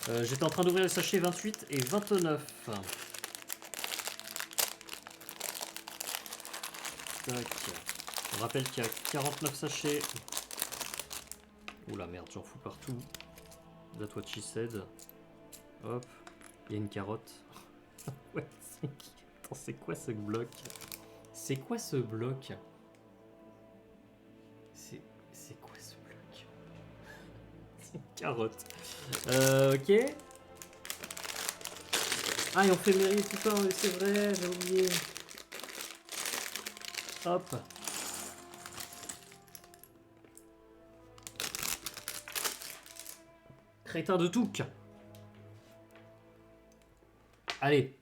J'étais en train d'ouvrir les sachets 28 et 29. Tac. On rappelle qu'il y a 49 sachets. Oula merde, j'en fous partout. That's what she said. Hop, il y a une carotte. Ouais, attends, c'est quoi ce bloc? C'est quoi ce bloc? C'est quoi ce bloc? C'est une carotte. Ok. Ah, et on fait mairie, putain, c'est vrai, j'ai oublié. Hop. Crétin de touc. Allez.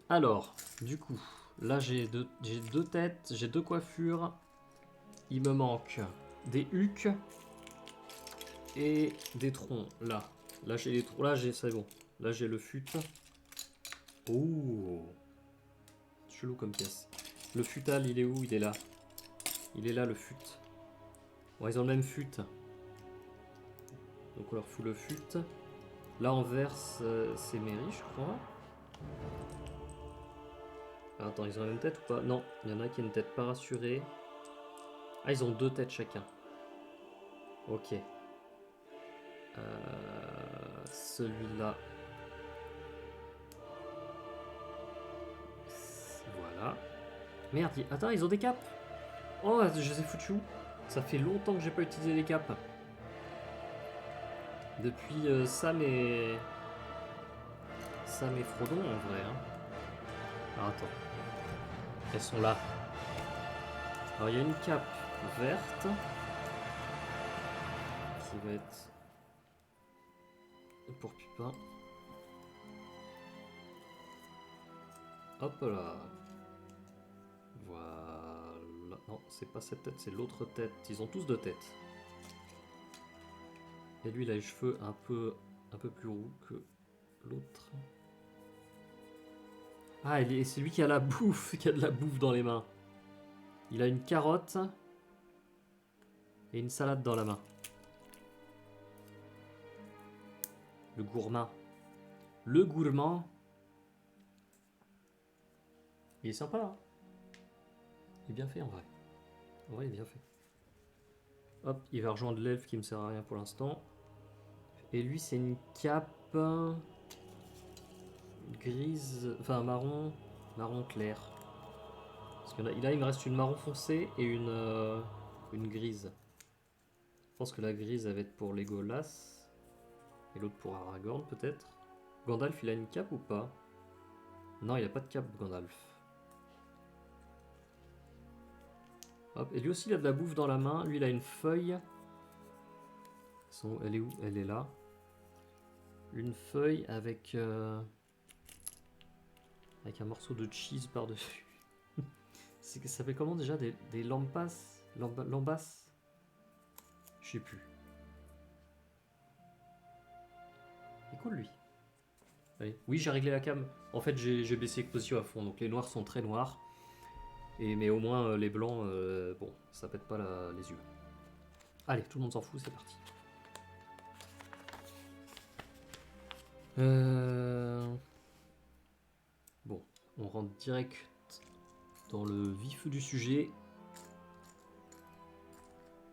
Alors, du coup, là j'ai deux têtes, j'ai deux coiffures. Il me manque des hucs et des troncs. Là j'ai les troncs. Là j'ai, c'est bon. Là j'ai le fut. Oh, chelou comme pièce. Le futal, il est où? Il est là. Il est là le fut. Bon, ils ont le même fut. Donc on leur fout le fut. Là en vert, c'est Mary, je crois. Ah, attends, ils ont la même tête ou pas? Non, il y en a qui a une tête pas rassurée. Ah, ils ont deux têtes chacun. Ok. Celui-là. Voilà. Merde, attends, ils ont des capes. Oh, je les ai foutus où? Ça fait longtemps que j'ai pas utilisé les capes. Depuis Sam et Frodon en vrai. Hein. Alors attends. Elles sont là. Alors il y a une cape verte. Qui va être pour Pupin. Hop là. Voilà. Non, c'est pas cette tête, c'est l'autre tête. Ils ont tous deux têtes. Et lui, il a les cheveux un peu plus roux que l'autre. Ah, c'est lui qui a la bouffe, qui a de la bouffe dans les mains. Il a une carotte et une salade dans la main. Le gourmand. Le gourmand. Il est sympa, hein. Il est bien fait en vrai. En vrai, il est bien fait. Hop, il va rejoindre l'elfe qui me sert à rien pour l'instant. Et lui, c'est une cape grise, enfin marron clair. Parce que là, il me reste une marron foncé et une grise. Je pense que la grise, elle va être pour Legolas. Et l'autre pour Aragorn, peut-être. Gandalf, il a une cape ou pas? Non, il a pas de cape, Gandalf. Hop, et lui aussi, il a de la bouffe dans la main. Lui, il a une feuille. Elle est où? Elle est là. Une feuille avec un morceau de cheese par-dessus. Ça s'appelle comment déjà? Des lampas? Lambas? Je sais plus. Il est cool, lui. Allez. Oui, j'ai réglé la cam. En fait, j'ai baissé l'exposition à fond. Donc les noirs sont très noirs. Mais au moins, les blancs, bon, ça pète pas les yeux. Allez, tout le monde s'en fout, c'est parti. Bon, on rentre direct dans le vif du sujet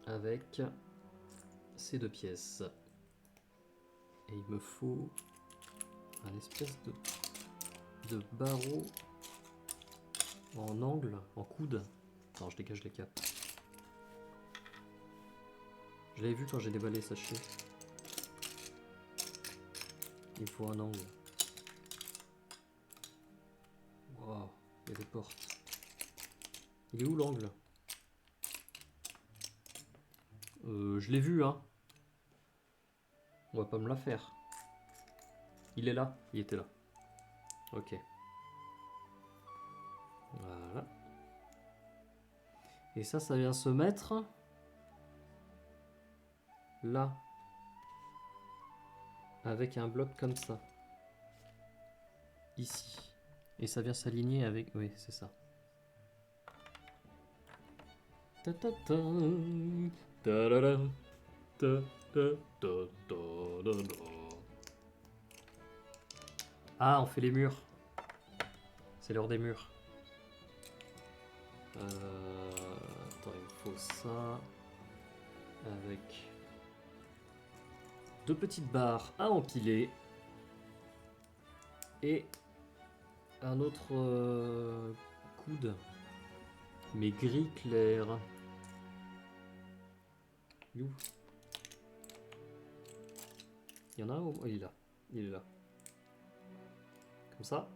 avec ces deux pièces. Et il me faut un espèce de barreau en angle, en coude. Non, je dégage les capes. Je l'avais vu quand j'ai déballé les sachets. Il me faut un angle. Wow, il y a des portes. Il est où l'angle? Je l'ai vu, hein. On va pas me la faire. Il est là. Il était là. Ok. Voilà. Et ça vient se mettre là. Avec un bloc comme ça. Ici. Et ça vient s'aligner avec... Oui, c'est ça. Ah, on fait les murs. C'est l'heure des murs. Attends, il me faut ça. Avec 2 petites barres à empiler. Et un autre coude. Mais gris clair. You. Il y en a un où... Oh, il est là. Il est là. Comme ça.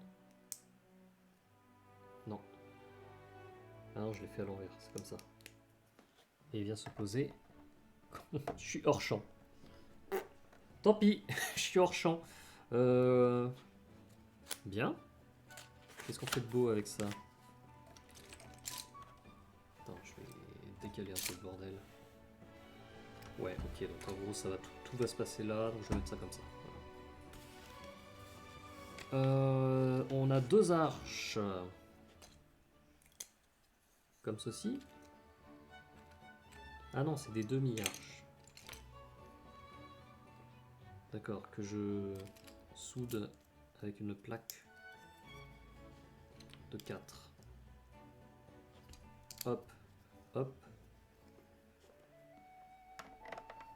Non. Ah non, je l'ai fait à l'envers. C'est comme ça. Et il vient se poser. Je suis hors champ. Tant pis. Je suis hors champ. Bien. Qu'est-ce qu'on fait de beau avec ça? Attends, je vais décaler un peu le bordel. Ouais, ok, donc en gros, ça va tout va se passer là, donc je vais mettre ça comme ça. Voilà. On a 2 arches. Comme ceci. Ah non, c'est des demi-arches. D'accord, que je soude avec une plaque de 4. Hop, hop.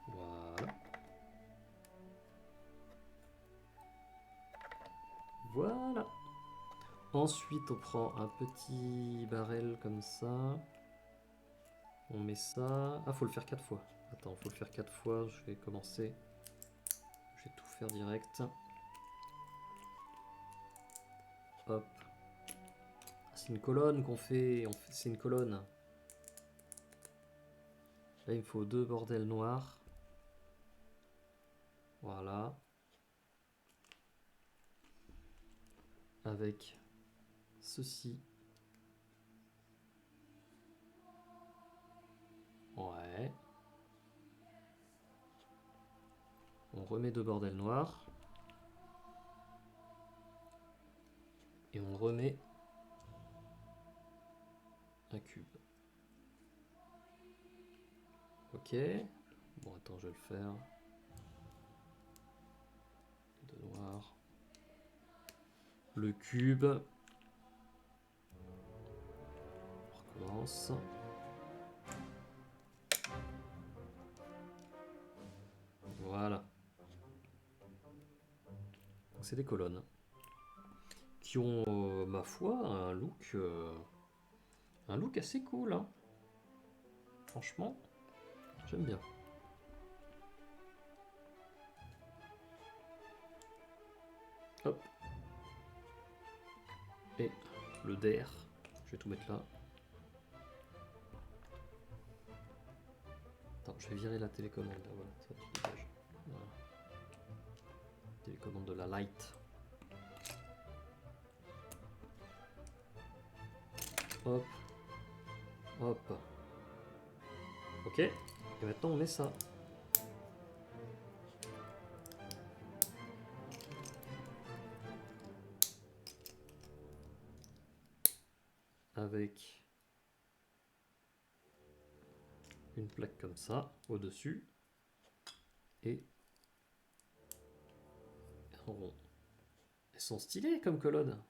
Voilà. Voilà. Ensuite, on prend un petit barrel comme ça. On met ça. Ah, faut le faire 4 fois. Attends, faut le faire 4 fois. Je vais commencer. Je vais tout faire direct. Hop. C'est une colonne qu'on fait. C'est une colonne. Là, il me faut 2 bordels noirs. Voilà. Avec ceci. Ouais. On remet 2 bordels noirs. Et on remet un cube. Ok. Bon, attends, je vais le faire. 2 noirs. Le cube. On recommence. Voilà. C'est des colonnes qui ont, ma foi, un look assez cool. Hein. Franchement, j'aime bien. Hop. Et le der. Je vais tout mettre là. Attends, je vais virer la télécommande. Là, voilà, ça tu dégages. Voilà. Télécommande de la light. Hop. Hop. Ok. Et maintenant on met ça. Avec une plaque comme ça au-dessus. Et un rond. Elles sont stylées comme colonnes.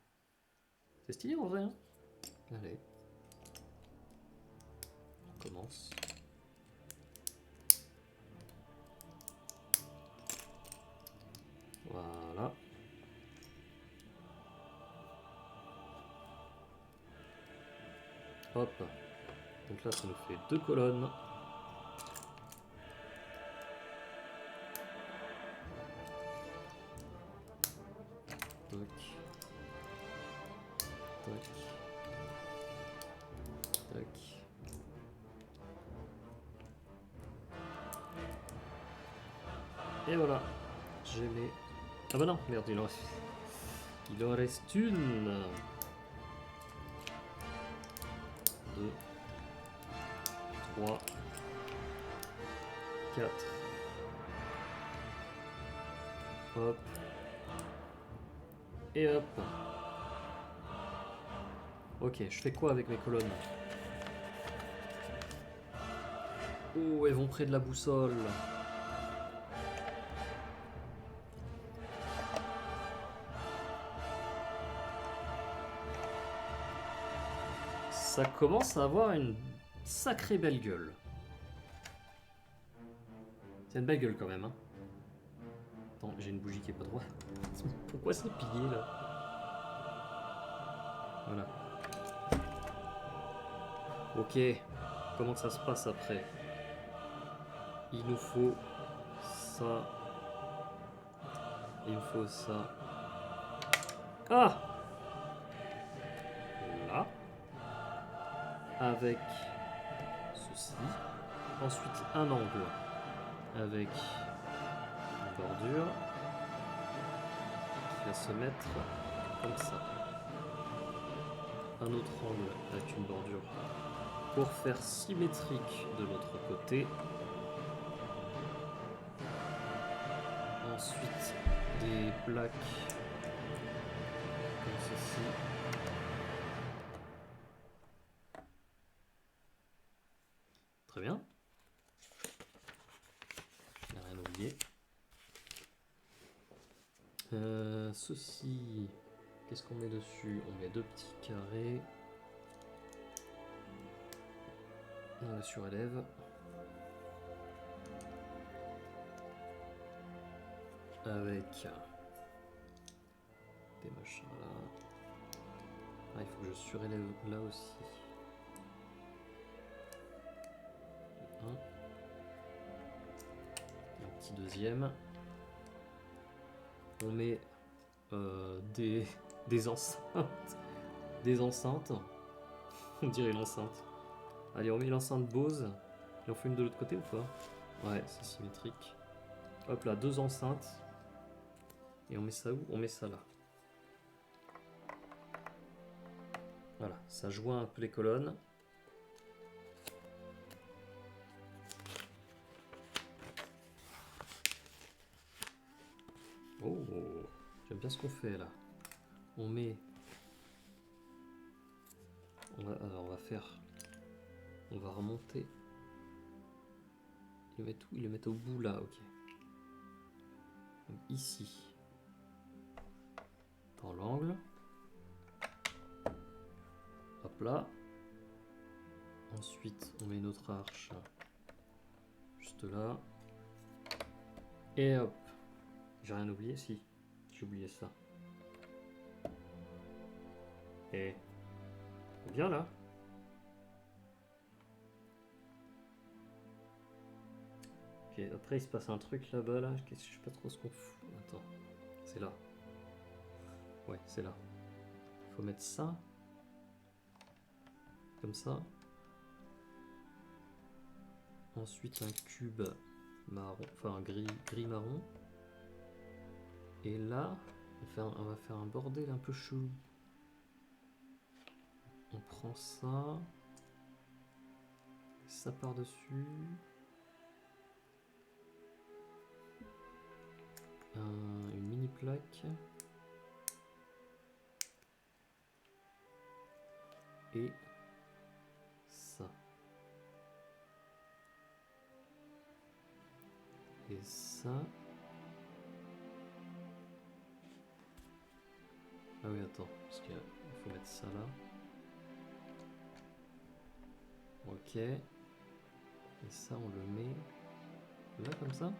C'est stylé en vrai. Hein. Allez. On commence. Voilà. Hop. Donc là, ça nous fait 2 colonnes. Tac. Tac. Tac. Et voilà. J'ai mes... Ah bah non, merde, il en reste une. 2, 3, 4. Hop. Et hop. Ok, je fais quoi avec mes colonnes? Oh, elles vont près de la boussole. Ça commence à avoir une sacrée belle gueule. C'est une belle gueule quand même. Hein. Attends, j'ai une bougie qui est pas droite. Pourquoi c'est pillé là? Voilà. Ok. Comment ça se passe après? Il nous faut ça. Il nous faut ça. Ah! Là. Avec ceci. Ensuite un angle. Avec une bordure. Qui va se mettre comme ça. Un autre angle avec une bordure. Pour faire symétrique de l'autre côté. Ensuite des plaques comme ceci. Très bien. Il n'y a rien oublié. Ceci, qu'est-ce qu'on met dessus? On met 2 petits carrés. On la surélève. Avec des machins là. Ah, il faut que je surélève là aussi. Un petit deuxième. On met des enceintes. Des enceintes. On dirait une enceinte. Allez, on met l'enceinte Bose. Et on fait une de l'autre côté ou pas? Ouais, c'est symétrique. Hop là, 2 enceintes. Et on met ça où? On met ça là. Voilà, ça joint un peu les colonnes. Oh, j'aime bien ce qu'on fait là. On met... on va faire... On va remonter. Ils le mettent au bout là, ok. Donc ici. Dans l'angle. Hop là. Ensuite, on met une autre arche. Juste là. Et hop. J'ai rien oublié? Si. J'ai oublié ça. Et... bien là. Ok, après il se passe un truc là-bas là. Je sais pas trop ce qu'on fout. Attends. C'est là. Ouais, c'est là. Il faut mettre ça. Comme ça. Ensuite un cube marron, enfin gris marron. Et là, on va faire un bordel un peu chelou. On prend ça. Ça par-dessus. Une mini plaque. Et ça. Et ça. Ah oui, attends, parce qu'il faut mettre ça là. Ok. Et ça, on le met là comme ça.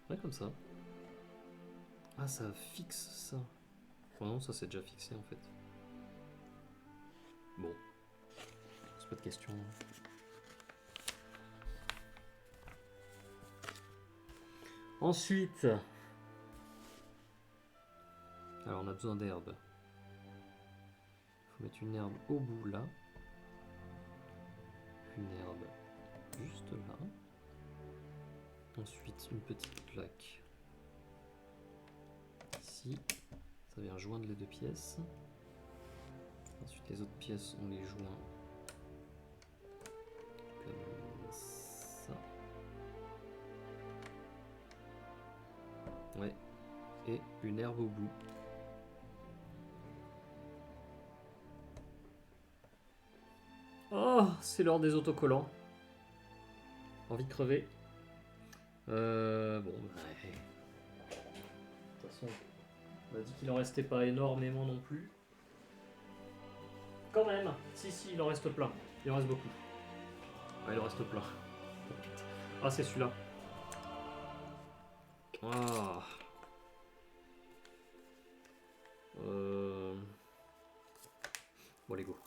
Ouais, comme ça. Ah, ça fixe ça. Oh non, ça c'est déjà fixé en fait. Bon. C'est pas de question. Ensuite. Alors on a besoin d'herbe. Il faut mettre une herbe au bout là. Une herbe juste là. Ensuite une petite plaque ici. Ça vient joindre les 2 pièces. Ensuite les autres pièces on les joint comme ça. Ouais. Et une herbe au bout. Oh, c'est l'heure des autocollants. Envie de crever. Bon, bah, de toute façon, on a dit qu'il en restait pas énormément non plus. Quand même. Si, il en reste plein. Il en reste beaucoup. Ouais, il en reste plein. Ah, c'est celui-là. Ah. Bon, allez, go.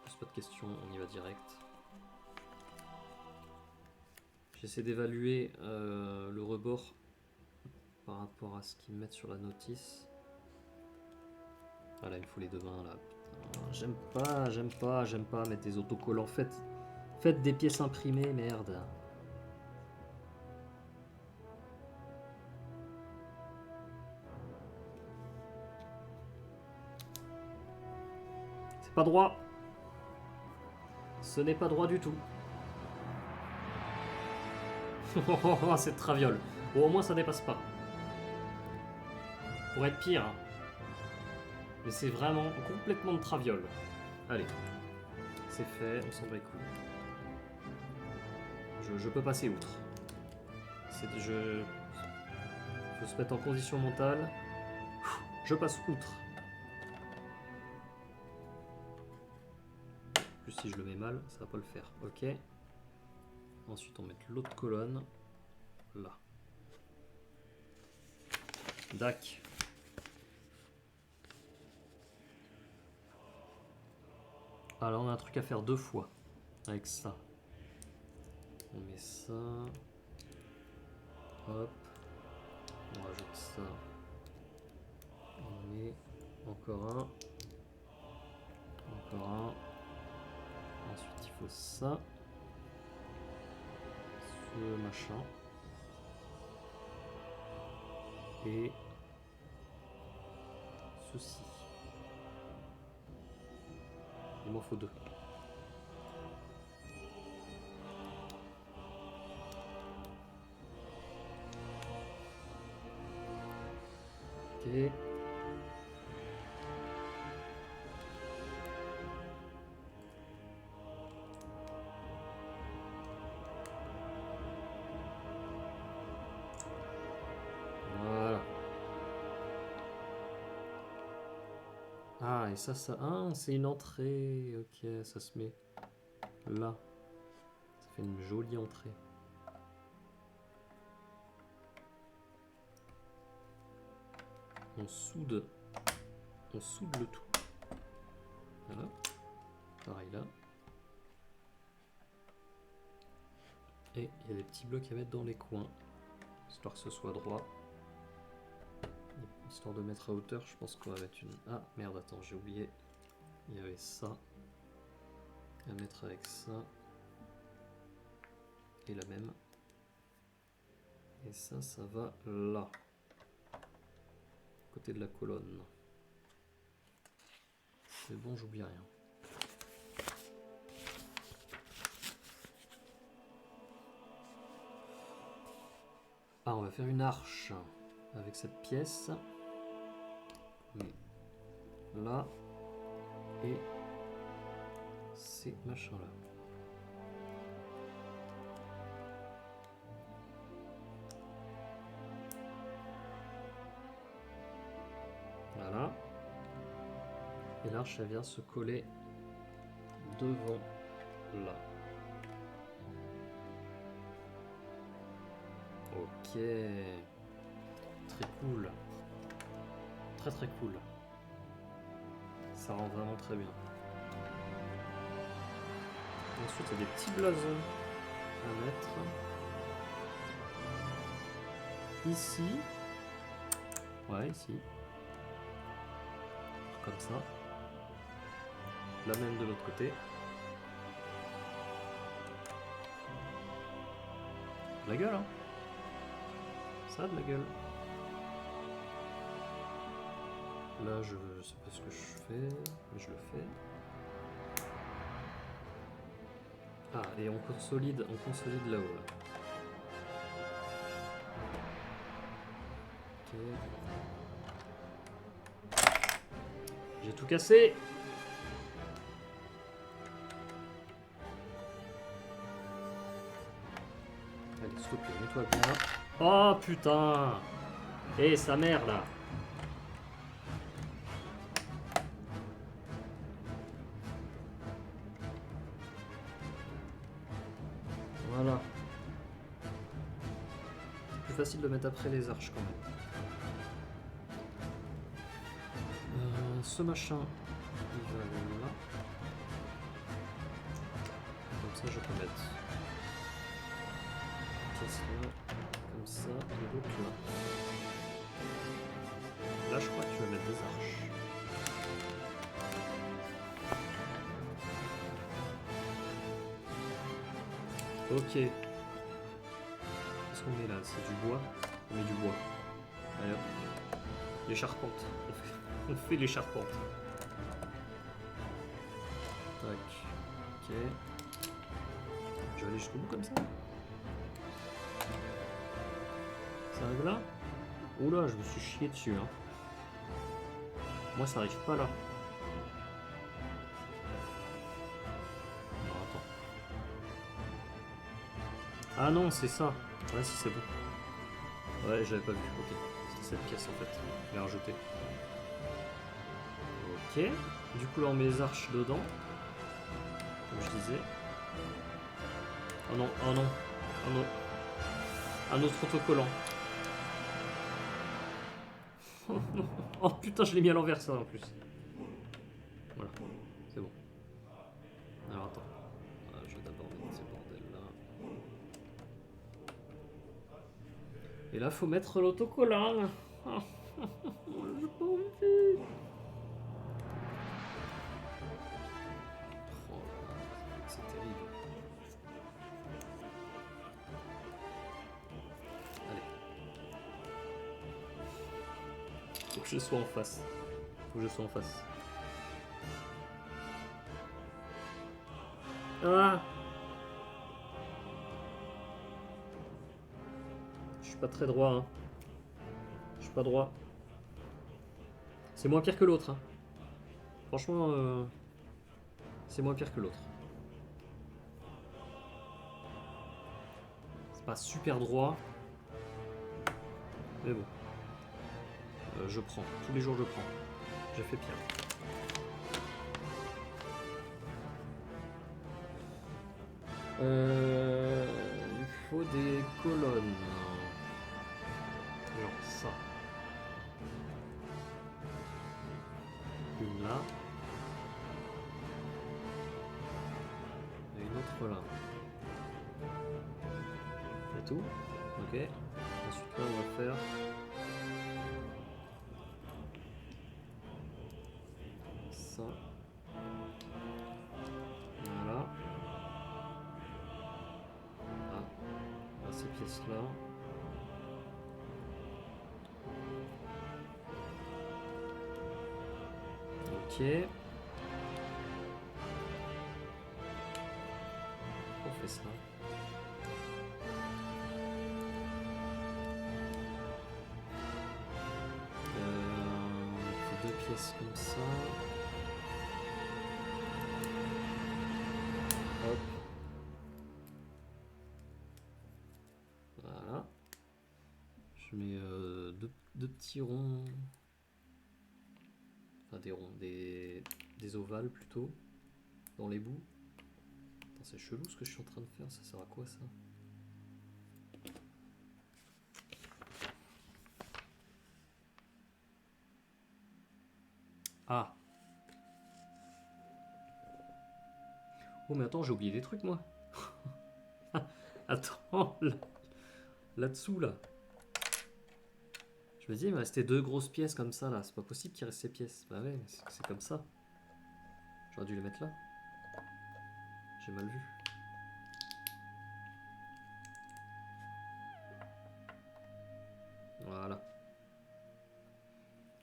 Pose pas de questions, on y va direct. J'essaie d'évaluer le rebord par rapport à ce qu'ils mettent sur la notice. Ah là, il me faut les deux mains là. Putain, j'aime pas mettre des autocollants. Faites des pièces imprimées, merde. C'est pas droit. Ce n'est pas droit du tout. C'est de traviole. Bon, au moins ça dépasse pas. Pour être pire. Mais c'est vraiment complètement de traviole. Allez. C'est fait, on s'en bat les couilles. Je peux passer outre. Faut se mettre en condition mentale. Je passe outre. Plus si je le mets mal, ça va pas le faire. Ok. Ensuite on met l'autre colonne. Là. Dac. Alors on a un truc à faire deux fois. Avec ça. On met ça. Hop. On rajoute ça. On met encore un. Encore un. Ensuite il faut ça. Ce machin. Et ceci. Il m'en faut deux. Ok. Voilà. Ah, et ça... Ah, c'est une entrée. Ok, ça se met là. Ça fait une jolie entrée. On soude le tout. Voilà. Pareil là. Et il y a des petits blocs à mettre dans les coins, histoire que ce soit droit. Histoire de mettre à hauteur, je pense qu'on va mettre une... Ah merde, attends, j'ai oublié. Il y avait ça. À mettre avec ça. Et la même. Et ça va là. Côté de la colonne. C'est bon, j'oublie rien. Ah, on va faire une arche avec cette pièce. Là. Et ces machins là. Voilà. Et l'arche, elle vient se coller devant là. Ok. Très cool. Très cool. Ça rend vraiment très bien. Ensuite, il y a des petits blasons à mettre. Ici. Ouais, ici. Comme ça. La même de l'autre côté. La gueule, hein. Ça a de la gueule. Là, je sais pas ce que je fais, mais je le fais. Ah, et on consolide là-haut. Là. Ok. J'ai tout cassé. Allez, s'il te plaît, mets-toi bien. Oh putain. Eh, sa mère là. plus facile de mettre après les arches quand même. Ce machin, il va aller là. Comme ça, je peux mettre une pièce là, comme ça, et l'autre là. Là, je crois que je vais mettre des arches. Ok. Qu'est-ce qu'on met là? C'est du bois? On met du bois. Allez hop. Les charpentes. On fait les charpentes. Tac. Ok. Je vais aller jusqu'au bout comme ça. Ça arrive là? Oula, je me suis chié dessus. Hein. Moi, ça arrive pas là. Non, attends. Ah non, c'est ça. Ouais, si, c'est bon. Ouais, j'avais pas vu. Ok. C'était cette pièce en fait. Je l'ai rajoutée. Ok. Du coup, là, on met les arches dedans. Comme je disais. Oh non, oh non. Oh non. Un autre autocollant. Oh putain, je l'ai mis à l'envers ça en plus. Voilà, c'est bon. Alors attends. Je vais d'abord mettre ces bordels là. Et là, faut mettre l'autocollant. J'ai pas envie. Oh, c'est terrible. Allez. Faut que je sois en face. Faut que je sois en face. Ah! Je suis pas très droit. Hein. Je suis pas droit. C'est moins pire que l'autre. Hein. Franchement, c'est moins pire que l'autre. C'est pas super droit. Mais bon. Je prends. Tous les jours, je prends. J'ai fait pire. Il faut des colonnes. Genre ça. Une là. Et une autre là. C'est tout. Ok. Ensuite là on va faire... ça. Voilà. Ah. Là, ces pièces là. Ok. On fait ça. On fait deux pièces comme ça. Hop. Voilà. Je mets deux petits ronds. Enfin des ronds, des ovales plutôt. Dans les bouts. Attends, c'est chelou ce que je suis en train de faire, ça sert à quoi ça? Ah! Oh mais attends, j'ai oublié des trucs moi. Attends, là-dessous là. Je me dis, il me restait deux grosses pièces comme ça là, c'est pas possible qu'il reste ces pièces. Bah ouais, c'est comme ça. J'aurais dû les mettre là. J'ai mal vu. Voilà.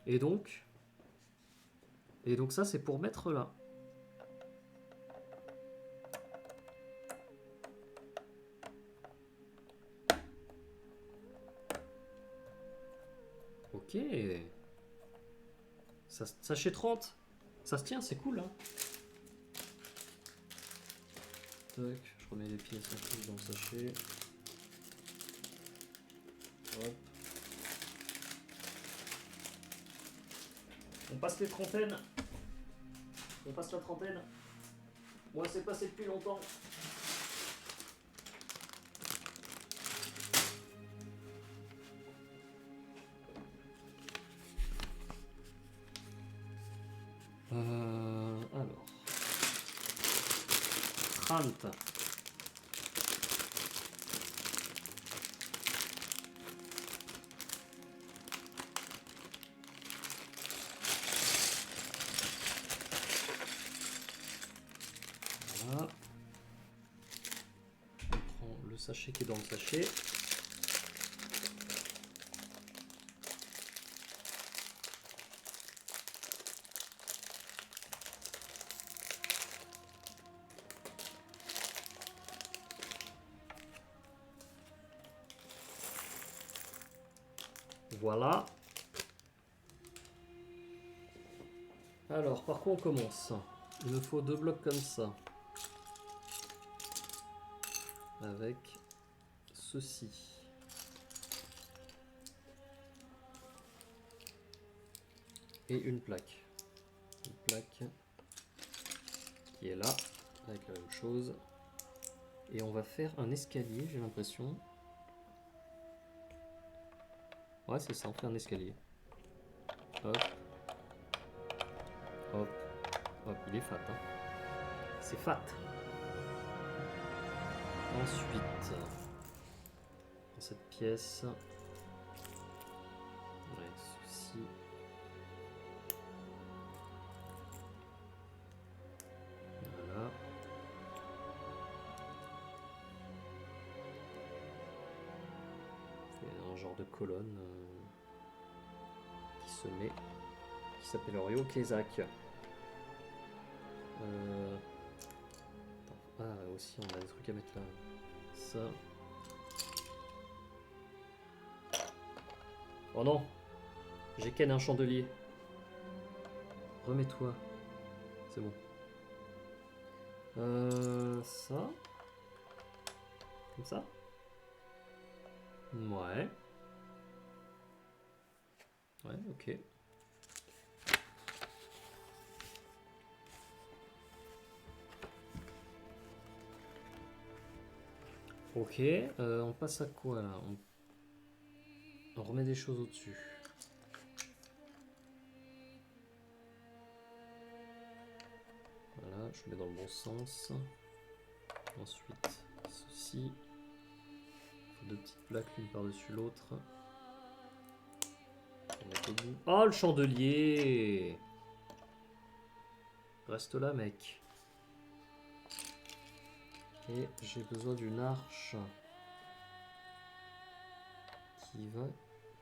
Et donc ça c'est pour mettre là. Ok. Sachet 30. Ça se tient, c'est cool hein. Tac, je remets les pièces en plus dans le sachet. Hop. On passe les trentaines. On passe la trentaine. Moi c'est passé depuis longtemps. 30. Voilà. On prend le sachet qui est dans le sachet. Voilà. Alors, par quoi on commence? Il me faut 2 blocs comme ça. Avec ceci. Et une plaque. Une plaque qui est là, avec la même chose. Et on va faire un escalier, j'ai l'impression. Ouais, c'est ça, on fait un escalier. Hop. Hop. Hop, il est fat. Hein. C'est fat. Ensuite, dans cette pièce, ouais, ceci. Voilà. Il y a un genre de colonne qui se met, qui s'appelle Ryo Kezak. Ah, aussi, on a des trucs à mettre là. Ça. Oh non! J'ai ken un chandelier. Remets-toi. C'est bon. Ça. Comme ça? Ouais. Ouais, ok. Ok, on passe à quoi là? On remet des choses au-dessus. Voilà, je mets dans le bon sens. Ensuite, ceci. Deux petites plaques l'une par-dessus l'autre. Oh, le chandelier! Reste là, mec. Et j'ai besoin d'une arche qui va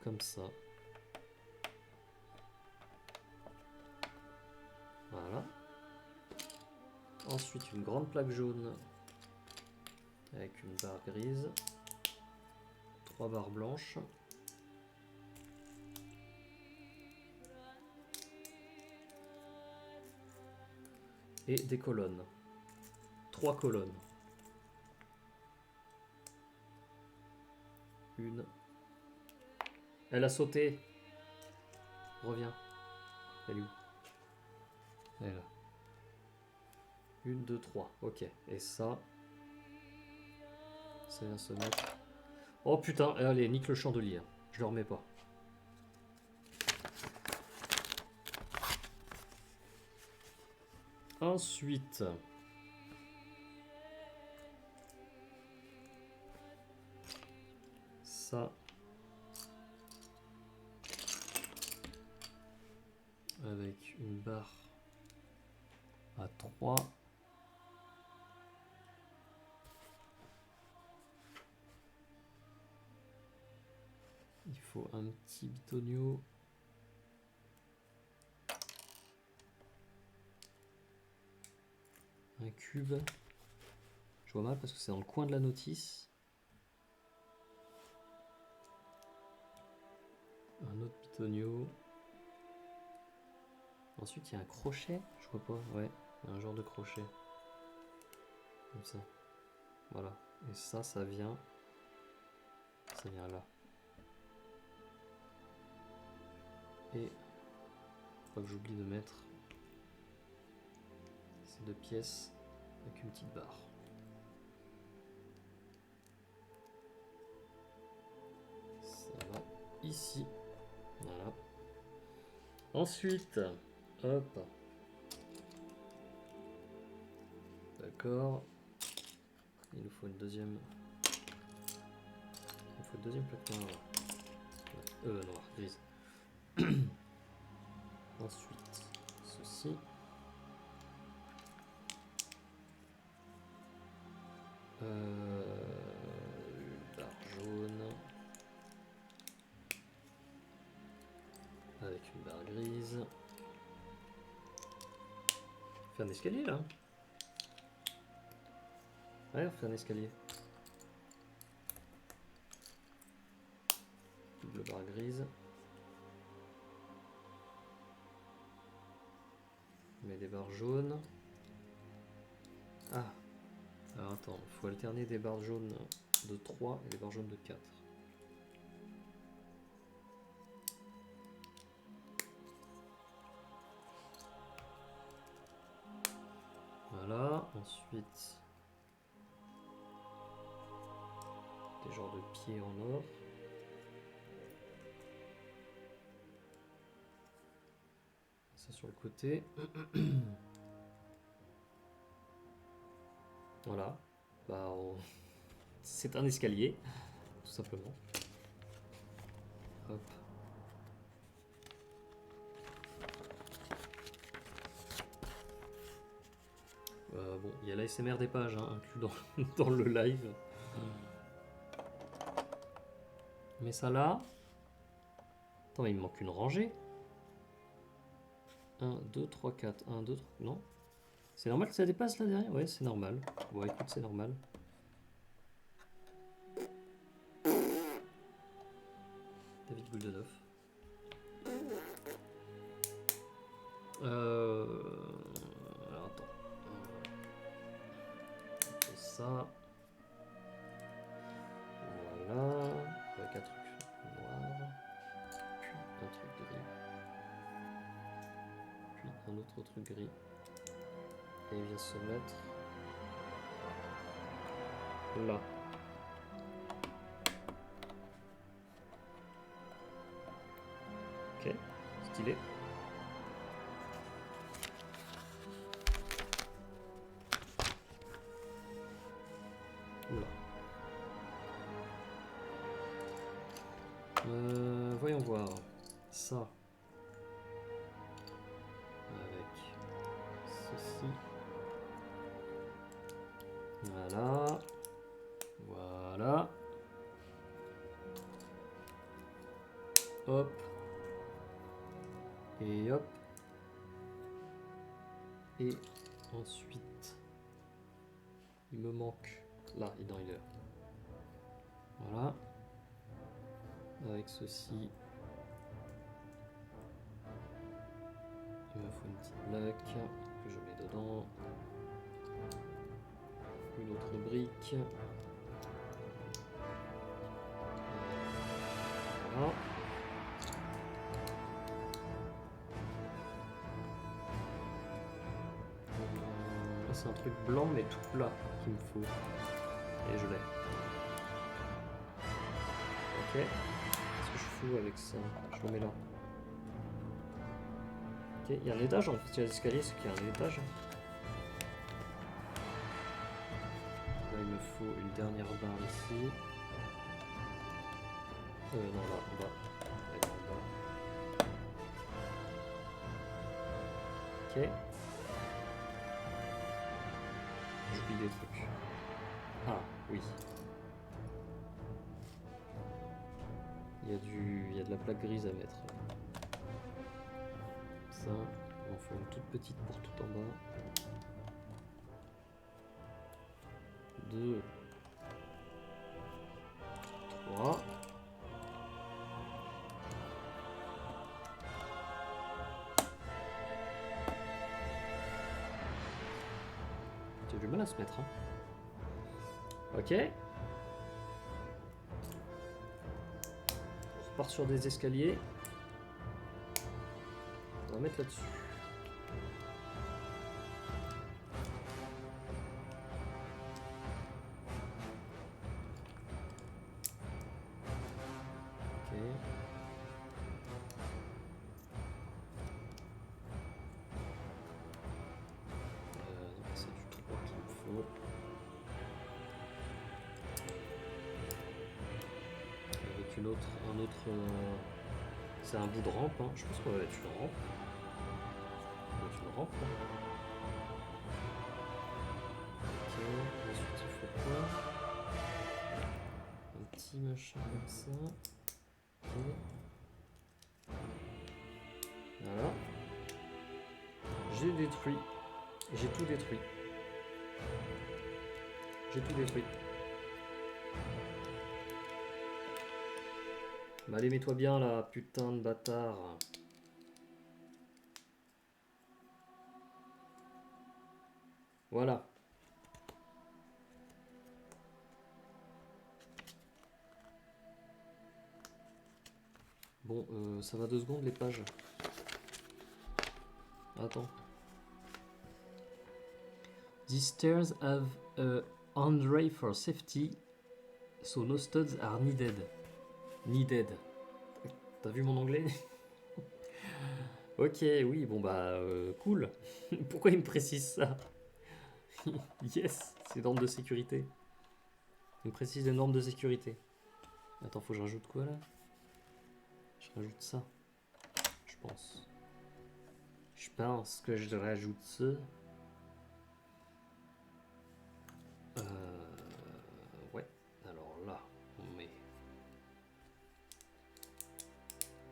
comme ça. Voilà. Ensuite, une grande plaque jaune avec une barre grise. 3 barres blanches. Et des colonnes. 3 colonnes. Une. Elle a sauté. Reviens. Elle est où? Elle est là. 1, 2, 3. Ok. Et ça. Ça vient se mettre. Oh putain. Allez, nique le chandelier. Je le remets pas. Ensuite. Ça. Avec une barre à 3. Il faut un petit bitonio. Un cube. Je vois mal parce que c'est dans le coin de la notice. Un autre bitonio. Ensuite, il y a un crochet. Je vois pas. Ouais, il y a un genre de crochet. Comme ça. Voilà. Et ça, ça vient. Ça vient là. Et faut que j'oublie de mettre ces 2 pièces avec une petite barre. Ça va ici. Voilà. Ensuite, hop. D'accord. Il nous faut une deuxième. Il faut une deuxième plaque noire. Noire, grise. Ensuite, ceci. Une barre jaune. Avec une barre grise. On fait un escalier là. Ouais, on fait un escalier. Double barre grise. On met des barres jaunes. Ah. Alors attends, il faut alterner des barres jaunes de 3 et des barres jaunes de 4. Voilà, ensuite des genres de pieds en or. Ça sur le côté. Voilà, bah, c'est un escalier, tout simplement. Hop. Bon, il y a l'ASMR des pages hein, inclus dans le live. Mais ça là... Attends, il me manque une rangée. 1, 2, 3, 4. 1, 2, 3... Non? C'est normal que ça dépasse là derrière? Ouais, c'est normal. Bon, écoute, c'est normal. David Gouldenhoff. Alors attends. On fait ça. Voilà. Avec un truc noir. Puis un truc gris. Puis un autre truc gris. Et il vient se mettre là. Ok, stylé. Oula. Voyons voir. Ça. Avec ceci. Voilà. Voilà. Hop. Et hop. Et ensuite, il me manque là, il est là. Voilà. Avec ceci, il me faut une petite plaque que je mets dedans. Une autre brique. Voilà. C'est un truc blanc mais tout plat qu'il me faut. Et je l'ai. Ok. Qu'est-ce que je fous avec ça? Je le mets là. Ok, il y a un étage en fait. Il y a l'escalier, c'est qu'il y a un étage. Là, il me faut une dernière barre ici. Non, là, en bas. Là, en bas. Ok. J'oublie des trucs. Ah, oui. Il y a de la plaque grise à mettre. Ça, on en fait une toute petite pour tout en bas. 2, 3. J'ai du mal à se mettre. Hein. Ok. On repart sur des escaliers. On va mettre là-dessus. Ok. C'est du 3 qu'il me faut. une autre, un autre. C'est un bout de rampe, hein. Je pense qu'on va mettre une rampe. On va mettre une rampe là. Ok, ensuite il faut quoi? Un petit machin comme ça. Ok. Voilà. J'ai détruit. J'ai tout détruit. J'ai tout détruit. Bah allez, mets-toi bien là, putain de bâtard. Voilà. Bon, ça va 2 secondes les pages. Attends. These stairs have a handrail for safety, so no studs are needed. Needed. T'as vu mon anglais? Ok, oui, bon bah, cool. Pourquoi il me précise ça? Yes, c'est normes de sécurité. Il me précise les normes de sécurité. Attends, faut que je rajoute quoi là? Je rajoute ça. Je pense. Je pense que je rajoute ça. Ouais. Alors là, on met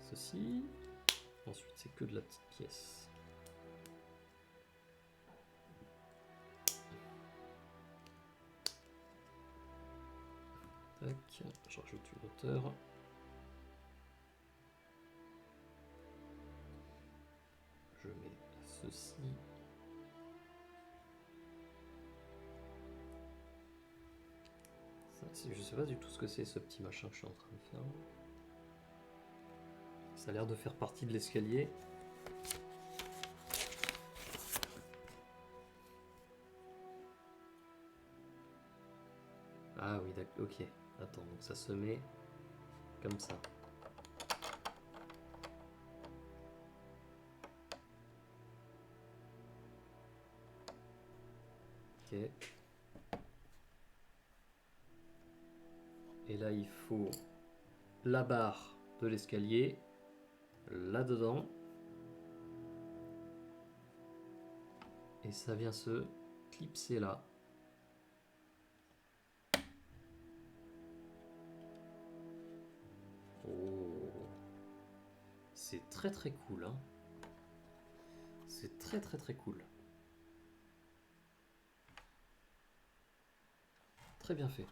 ceci. Ensuite, c'est que de la petite pièce. Tac, je rajoute une hauteur. Je mets ceci. Ça, je sais pas du tout ce que c'est ce petit machin que je suis en train de faire. Ça a l'air de faire partie de l'escalier. Ah oui, d'accord, ok. Attends, donc ça se met comme ça. Ok. Et là, il faut la barre de l'escalier là-dedans. Et ça vient se clipser là. Oh. C'est très très cool, hein. C'est très très très cool. Très bien fait.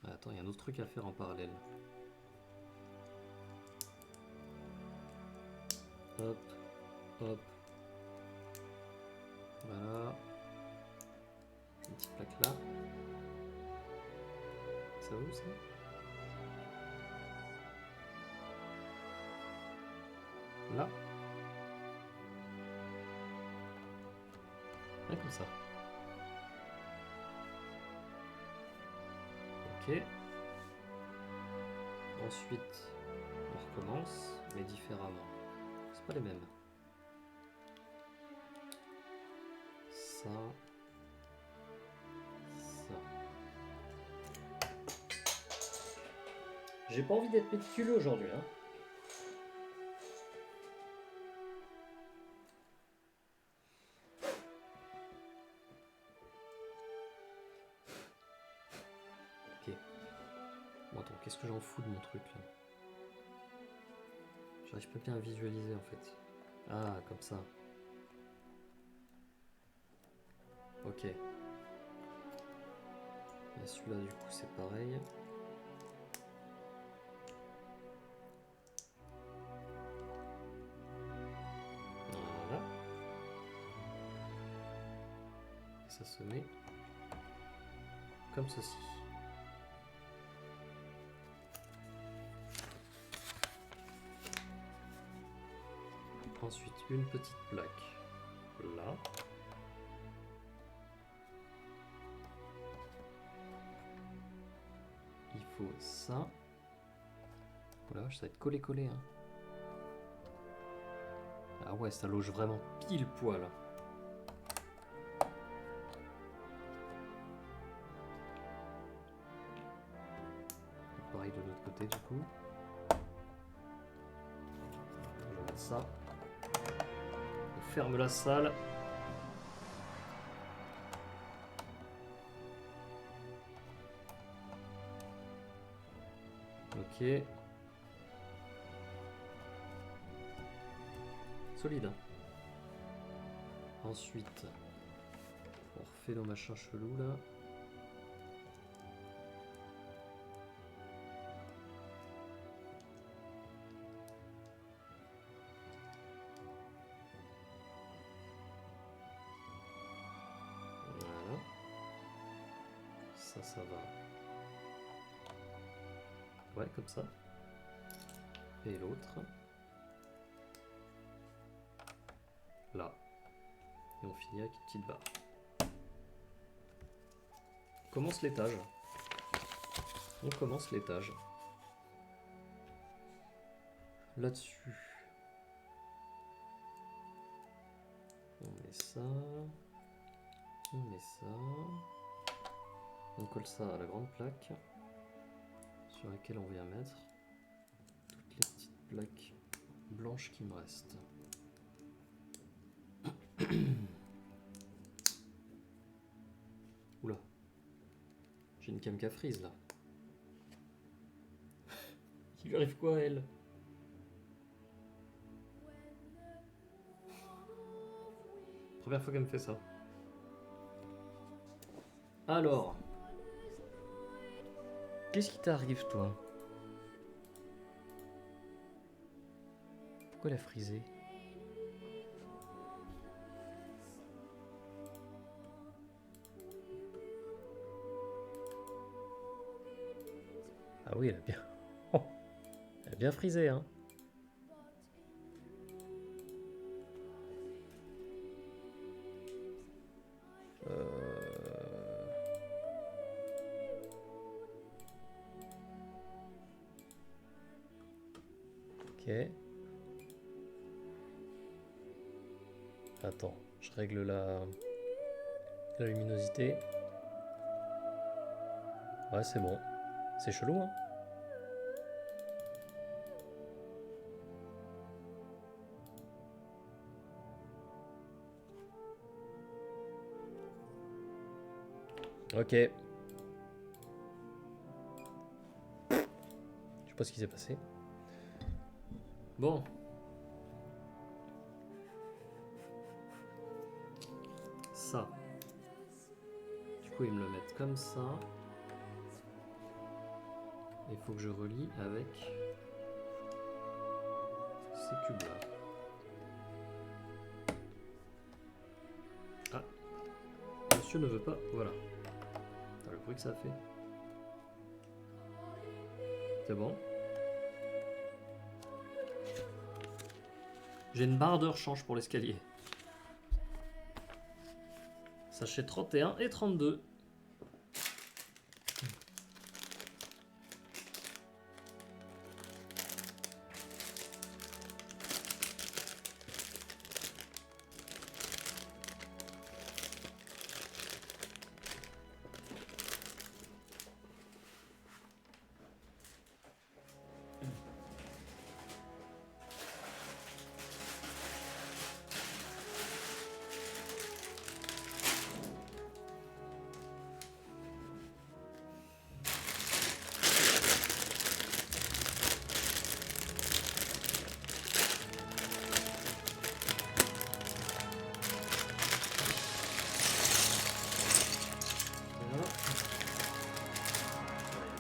Attends, il y a un autre truc à faire en parallèle. Hop, hop. Voilà. Une petite plaque là. Ça va où ça? Là. Ouais, comme ça. Ok. Ensuite, on recommence, mais différemment. C'est pas les mêmes. Ça. Ça. J'ai pas envie d'être méticuleux aujourd'hui, hein. Ok. Bon, attends, qu'est-ce que j'en fous de mon truc là? J'arrive pas bien à visualiser en fait. Ah, comme ça. Ok. Et celui-là, du coup, c'est pareil. Voilà. Et ça se met comme ceci. Ensuite, une petite plaque là. Il faut ça. Oh la vache, ça va être collé-collé, hein. Ah ouais, ça loge vraiment pile poil. pareil de l'autre côté du coup. Je vais mettre ça. On ferme la salle. Ok. Solide. Ensuite, on refait nos machins chelous là. Voilà. Ça va. Ouais, comme ça. Et l'autre. Là. Et on finit avec une petite barre. On commence l'étage. On commence l'étage. Là-dessus. On met ça. On met ça. On colle ça à la grande plaque. Sur laquelle on vient mettre toutes les petites plaques blanches qui me restent. Oula. J'ai une Kamka Freeze là. Il lui arrive quoi à elle? Première fois qu'elle me fait ça. Alors. Qu'est-ce qui t'arrive toi? Pourquoi elle a frisé? Ah oui, elle a bien... Oh, elle a bien frisé, hein. Ok. Attends, je règle la luminosité. Ouais, c'est bon. C'est chelou, hein. Ok. Je sais pas ce qui s'est passé. Bon. Ça. Du coup, ils me le mettent comme ça. Il faut que je relie avec ces cubes-là. Ah. Monsieur ne veut pas... Voilà. T'as le bruit que ça fait. C'est bon. J'ai une barre de rechange pour l'escalier. Sachet 31 et 32.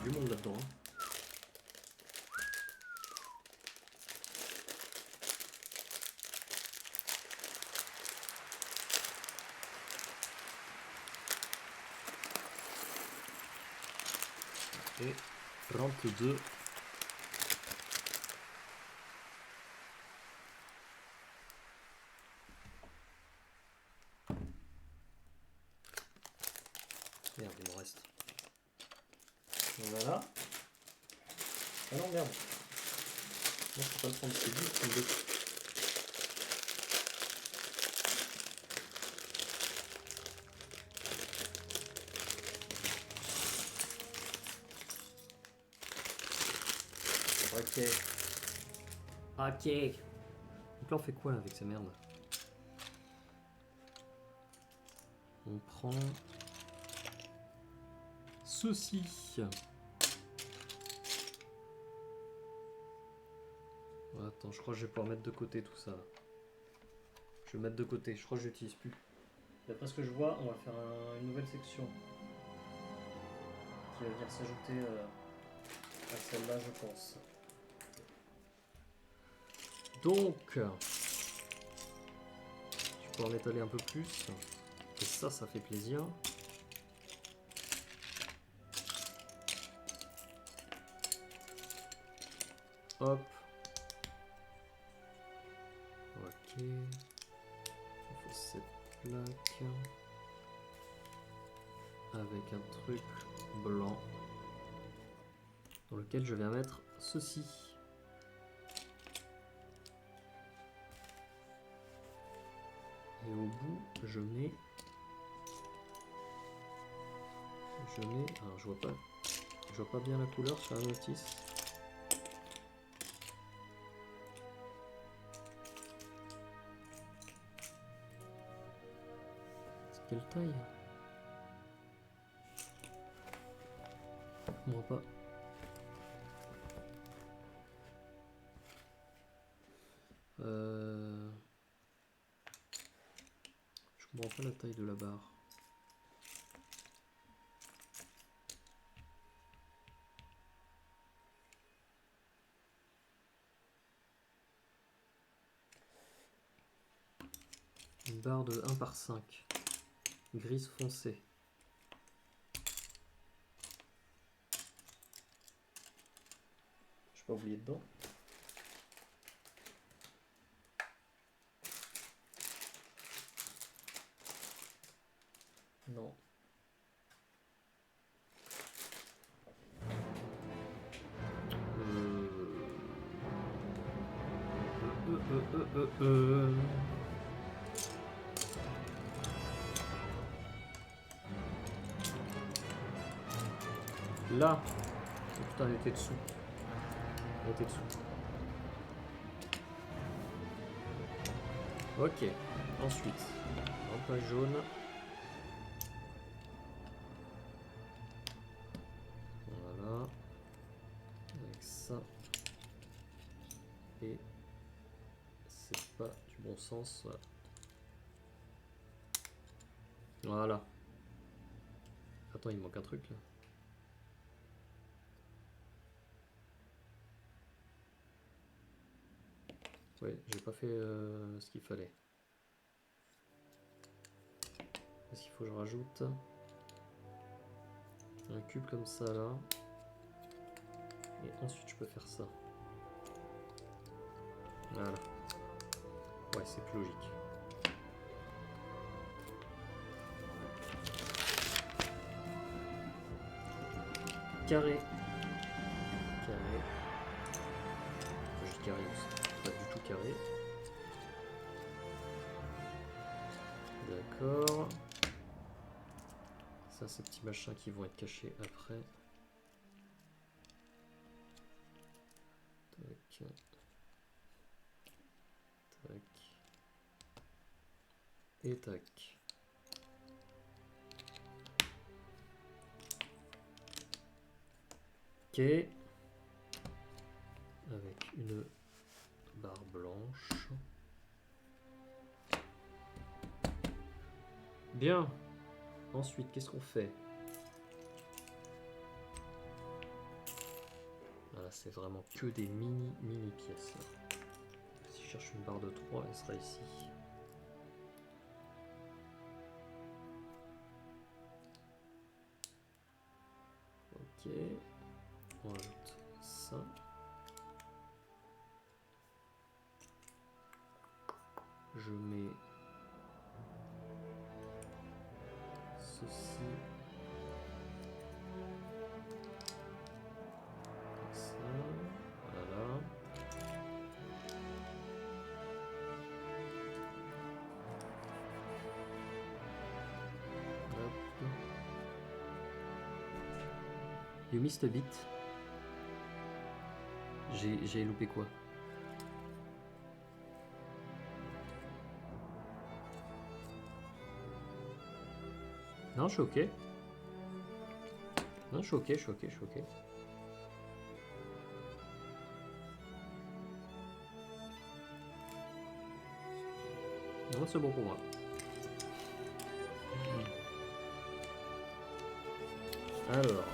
Du monde là-dedans. Et 32. Merde, il me reste. Voilà. Ah non, merde. Non, je peux pas le prendre, c'est lui le 32. Ok. Ok. Donc là on fait quoi là avec ces merdes? On prend ceci. Attends, je crois que je vais pouvoir mettre de côté tout ça. Je vais mettre de côté, je crois que je l'utilise plus. D'après ce que je vois, on va faire une nouvelle section qui va venir s'ajouter à celle-là, je pense. Donc, je vais pouvoir l'étaler un peu plus. Et ça fait plaisir. Hop. Ok. Il faut cette plaque. Avec un truc blanc. Dans lequel je vais mettre ceci. Et au bout, je mets... Alors, je vois pas bien la couleur sur la notice. C'est quelle taille? Je comprends pas. Je comprends pas la taille de la barre. Une barre de 1 par 5. Grise foncée. Je vais pas oublier dedans. Non. Là. Oh, putain, elle était dessous. Elle était dessous. Ok. Ensuite, un page jaune. Voilà. Avec ça. Et c'est pas du bon sens. Voilà. Attends, il manque un truc là. Ouais, j'ai pas fait ce qu'il fallait. Est-ce qu'il faut que je rajoute un cube comme ça là? Et ensuite je peux faire ça. Voilà. Ouais, c'est plus logique. Carré. Carré. Je dis carré aussi. Pas du tout carré. D'accord. Ça, ces petits machins qui vont être cachés après. Tac. Tac. Et tac. Ok. Avec une barre blanche. Bien. Ensuite, qu'est-ce qu'on fait? Voilà, c'est vraiment que des mini pièces. Si je cherche une barre de 3, elle sera ici. Ok. On rajoute ça. Je mets ceci. Comme ça. Voilà. Hop. You missed a bit. J'ai loupé quoi? Non, je suis ok. Non, je suis ok, je suis ok, je suis ok. Non, c'est bon pour moi. Alors.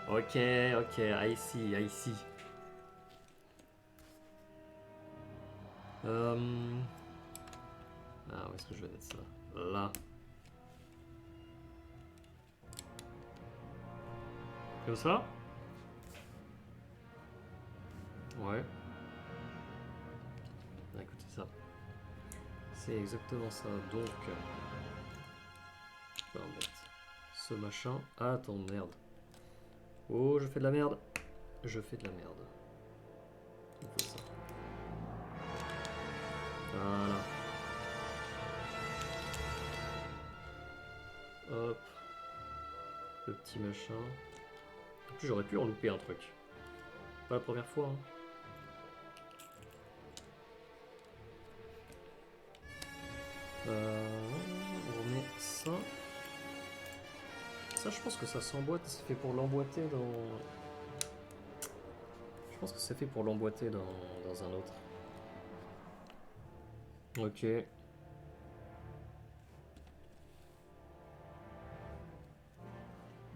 Ok, ok, I see, I see. Ah, où est-ce que je vais mettre ça? Là. Comme ça? Ouais. Ah, écoutez ça. C'est exactement ça. Donc, je vais remettre ce machin. Ah, attends, merde. Oh, je fais de la merde. Je fais de la merde. Il faut ça. Voilà. Hop. Le petit machin. En plus, j'aurais pu en louper un truc. Pas la première fois. Hein. On remet ça. Ça, je pense que ça s'emboîte. C'est fait pour l'emboîter dans. Je pense que c'est fait pour l'emboîter dans un autre. Ok.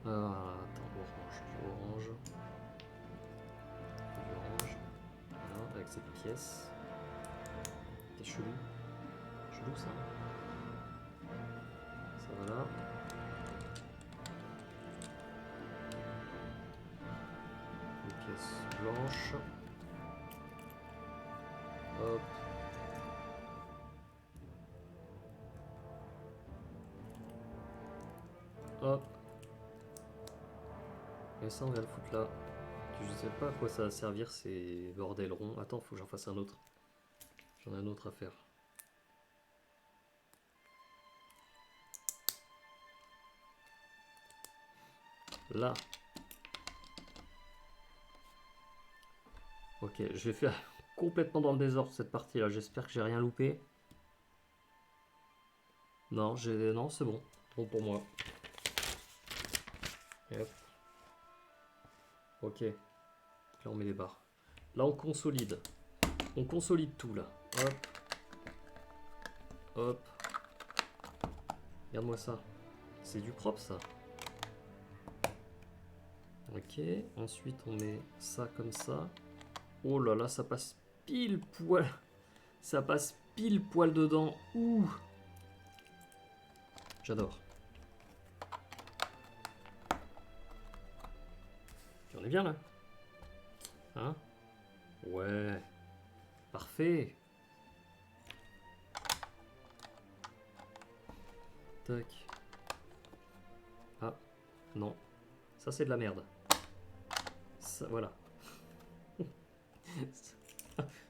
Attends, orange. Orange. Orange. Voilà, avec cette pièce. C'est chelou. Chelou ça. Ça va là. Une pièce blanche. Hop. Hop. Et ça, on va le foutre là. Je sais pas à quoi ça va servir ces bordels ronds. Attends, faut que j'en fasse un autre. J'en ai un autre à faire. Là. Ok, je vais faire complètement dans le désordre cette partie là. J'espère que j'ai rien loupé. Non, non, c'est bon. Bon pour moi. Et hop. Ok. Là, on met les barres. Là, on consolide. On consolide tout là. Hop. Hop. Regarde-moi ça. C'est du propre ça. Ok. Ensuite, on met ça comme ça. Oh là là, ça passe pile poil. Ça passe pile poil dedans. Ouh. J'adore. On est bien là. Hein? Ouais. Parfait. Tac. Ah. Non. Ça c'est de la merde. Ça, voilà.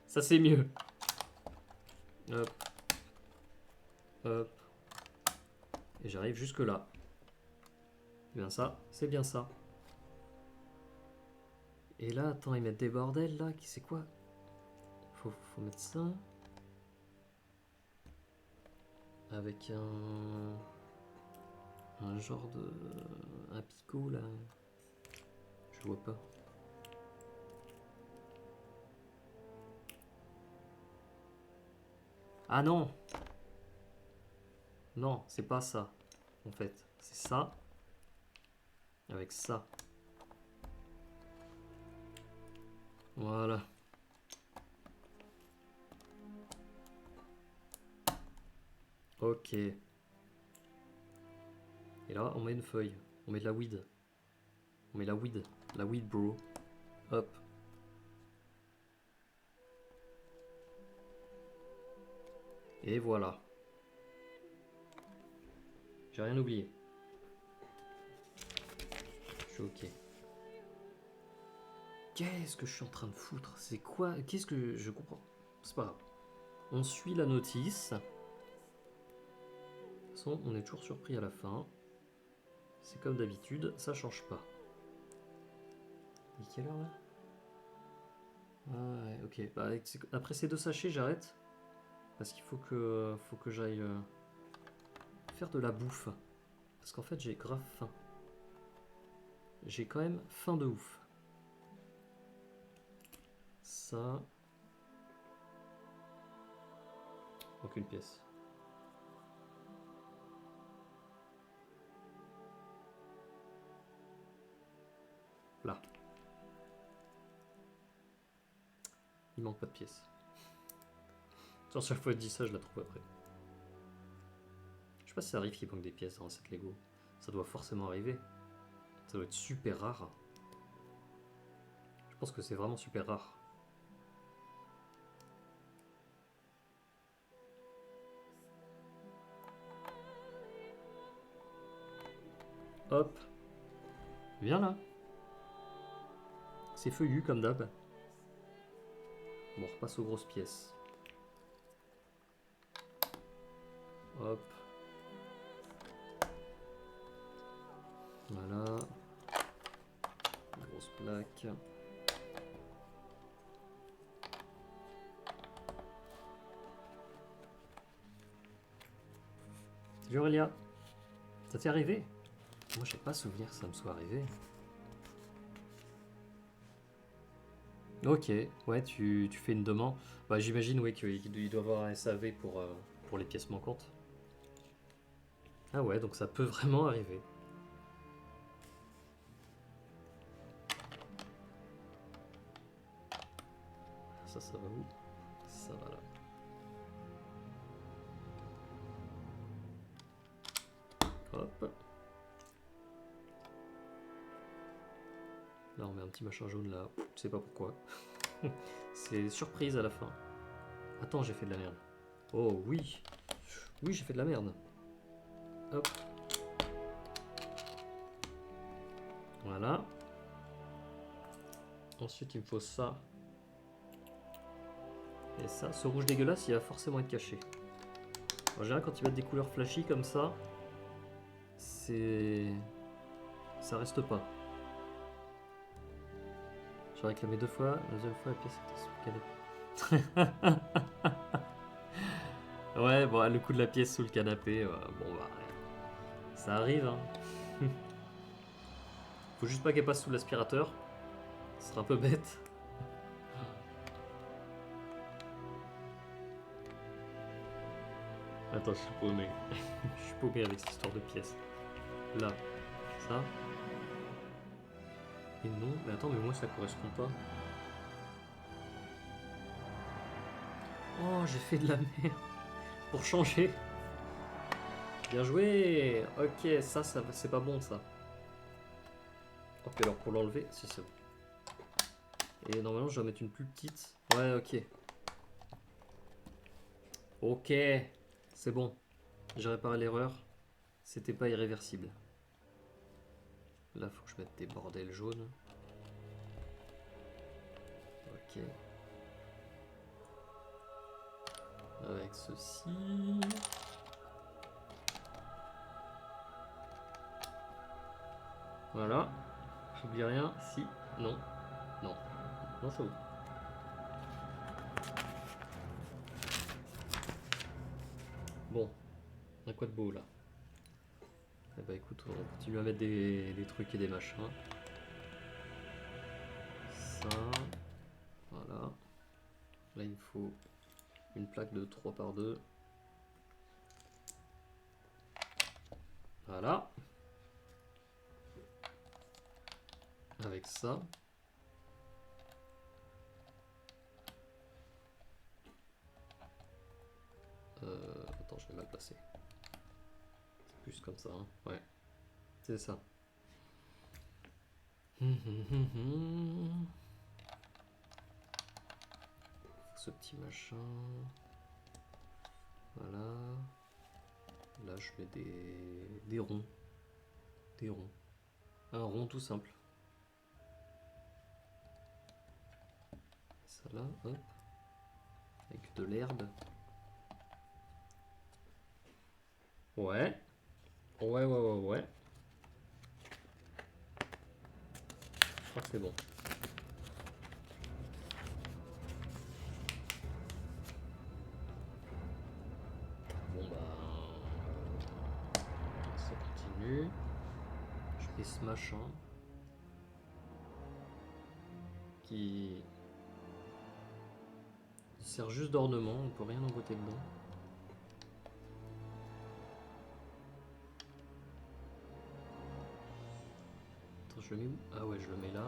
Ça c'est mieux. Hop. Hop. Et j'arrive jusque là. C'est bien ça. C'est bien ça. Et là, attends, ils mettent des bordels là. C'est quoi? Faut mettre ça. Avec un genre de. Un picot là. Je vois pas. Ah non! Non, c'est pas ça. En fait, c'est ça. Avec ça. Voilà. Ok. Et là, on met une feuille. On met de la weed. On met la weed. La weed, bro. Hop. Et voilà. J'ai rien oublié. Je suis ok. Qu'est-ce que je suis en train de foutre? C'est quoi? Qu'est-ce que je comprends? C'est pas grave. On suit la notice. De toute façon, on est toujours surpris à la fin. C'est comme d'habitude, ça change pas. dit quelle heure là? Ah ouais, ok. Bah, après ces 2 sachets, j'arrête. Parce qu'il faut que j'aille faire de la bouffe. Parce qu'en fait, j'ai grave faim. J'ai quand même faim de ouf. Ça. Aucune pièce. Là. Il manque pas de pièces. Sur chaque fois que je dis ça, je la trouve après. Je sais pas si ça arrive qu'il manque des pièces dans cette Lego. Ça doit forcément arriver. Ça doit être super rare. Je pense que c'est vraiment super rare. Hop. Viens là. C'est feuillu comme d'hab. Bon, on repasse aux grosses pièces. Hop. Voilà. Grosse plaque. Salut Aurélia. Ça t'est arrivé? Moi, j'ai pas souvenir que ça me soit arrivé. Ok, ouais, tu fais une demande. Bah, j'imagine, ouais, qu'il doit avoir un SAV pour les pièces manquantes. Ah ouais, donc ça peut vraiment arriver. Ça va où? Ça va là. Hop. Là, on met un petit machin jaune là. Je sais pas pourquoi. C'est surprise à la fin. Attends, j'ai fait de la merde. Oh oui. Oui, j'ai fait de la merde. Hop. Voilà. Ensuite, il me faut ça. Et ça, ce rouge dégueulasse, il va forcément être caché. En général, quand ils mettent des couleurs flashy comme ça, c'est... ça reste pas. J'ai réclamé 2 fois, la deuxième fois la pièce était sous le canapé. Ouais, bon, le coup de la pièce sous le canapé, bon bah, ouais. Ça arrive, hein. Faut juste pas qu'elle passe sous l'aspirateur. Ce sera un peu bête. Attends, je suis paumé. Je suis paumé avec cette histoire de pièces. Là, ça. Et non, mais attends, mais moi ça correspond pas. Oh, j'ai fait de la merde. Pour changer. Bien joué. Ok, ça c'est pas bon ça. Ok, alors pour l'enlever, si c'est bon. Et normalement, je dois mettre une plus petite. Ouais, ok. Ok, c'est bon. J'ai réparé l'erreur. C'était pas irréversible. Là, faut que je mette des bordels jaunes. Ok. Avec ceci. Voilà. J'oublie rien. Si. Non. Non. Non, c'est bon. Bon. On a quoi de beau là? Eh bah écoute, on continue à mettre des trucs et des machins. Ça. Voilà. Là, il me faut une plaque de 3 par 2. Voilà. Avec ça. Attends, je l'ai mal placé. C'est plus comme ça, hein. Ouais. C'est ça. Ce petit machin. Voilà. Là, je mets des ronds. Des ronds. Un rond tout simple. Ça là, hop. Avec de l'herbe. Ouais. Ouais. Je crois que c'est bon. Et ce machin qui sert juste d'ornement, on peut rien emboîter dedans. Attends, je le mets où? Ah ouais, je le mets là.